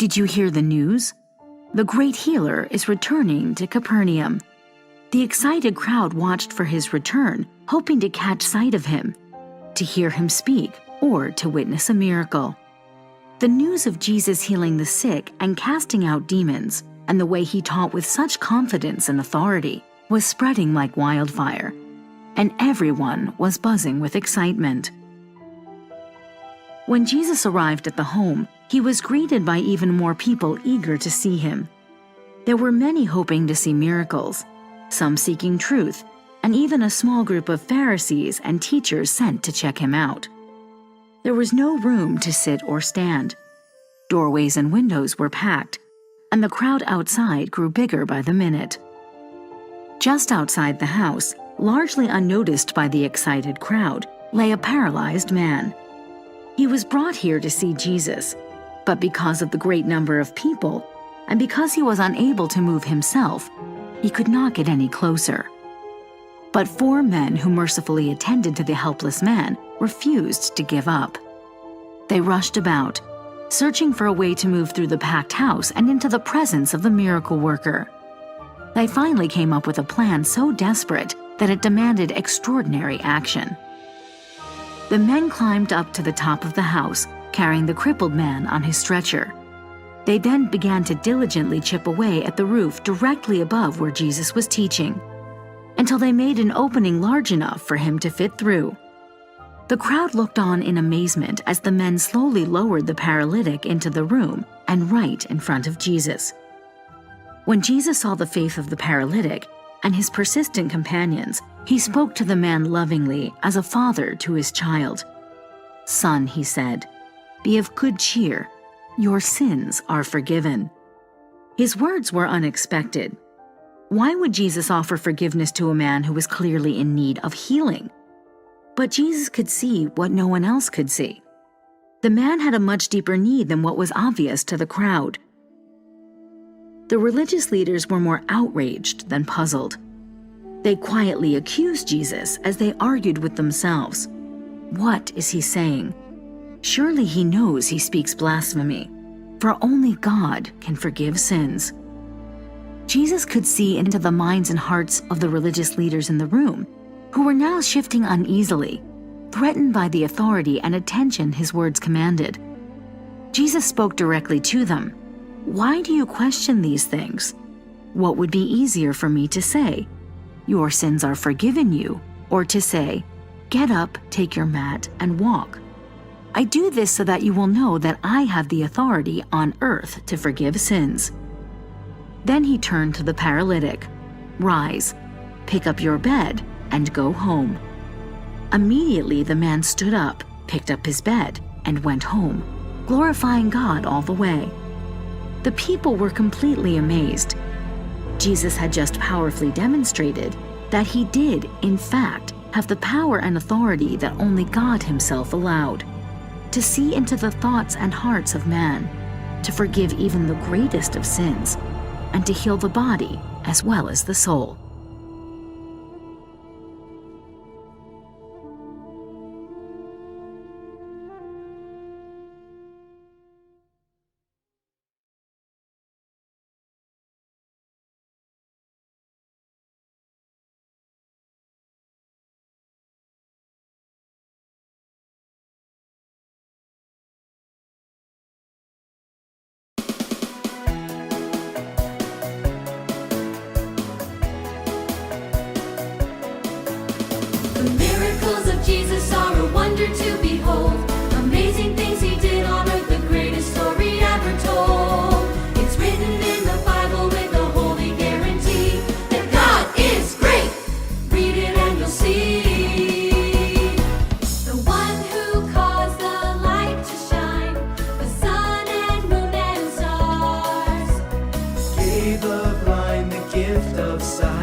Did you hear the news? The great healer is returning to Capernaum. The excited crowd watched for his return, hoping to catch sight of him, to hear him speak, or to witness a miracle. The news of Jesus healing the sick and casting out demons, and the way he taught with such confidence and authority, was spreading like wildfire, and everyone was buzzing with excitement. When Jesus arrived at the home, he was greeted by even more people eager to see him. There were many hoping to see miracles, some seeking truth, and even a small group of Pharisees and teachers sent to check him out. There was no room to sit or stand. Doorways and windows were packed, and the crowd outside grew bigger by the minute. Just outside the house, largely unnoticed by the excited crowd, lay a paralyzed man. He was brought here to see Jesus, but because of the great number of people, and because he was unable to move himself, he could not get any closer. But 4 men who mercifully attended to the helpless man refused to give up. They rushed about, searching for a way to move through the packed house and into the presence of the miracle worker. They finally came up with a plan so desperate that it demanded extraordinary action. The men climbed up to the top of the house, carrying the crippled man on his stretcher. They then began to diligently chip away at the roof directly above where Jesus was teaching, until they made an opening large enough for him to fit through. The crowd looked on in amazement as the men slowly lowered the paralytic into the room and right in front of Jesus. When Jesus saw the faith of the paralytic and his persistent companions, he spoke to the man lovingly as a father to his child. "Son," he said, "be of good cheer. Your sins are forgiven." His words were unexpected. Why would Jesus offer forgiveness to a man who was clearly in need of healing? But Jesus could see what no one else could see. The man had a much deeper need than what was obvious to the crowd. The religious leaders were more outraged than puzzled. They quietly accused Jesus as they argued with themselves. What is he saying? Surely he knows he speaks blasphemy, for only God can forgive sins. Jesus could see into the minds and hearts of the religious leaders in the room, who were now shifting uneasily, threatened by the authority and attention his words commanded. Jesus spoke directly to them. "Why do you question these things? What would be easier for me to say? Your sins are forgiven you, or to say, get up, take your mat, and walk? I do this so that you will know that I have the authority on earth to forgive sins." Then he turned to the paralytic. "Rise, pick up your bed, and go home." Immediately the man stood up, picked up his bed, and went home, glorifying God all the way. The people were completely amazed. Jesus had just powerfully demonstrated that he did, in fact, have the power and authority that only God himself allowed, to see into the thoughts and hearts of man, to forgive even the greatest of sins, and to heal the body as well as the soul. The miracles of Jesus are a wonder to behold. Amazing things he did on earth, the greatest story ever told. It's written in the Bible with a holy guarantee that God is great. Read it and you'll see. The one who caused the light to shine, the sun and moon and stars. Gave the blind the gift of sight.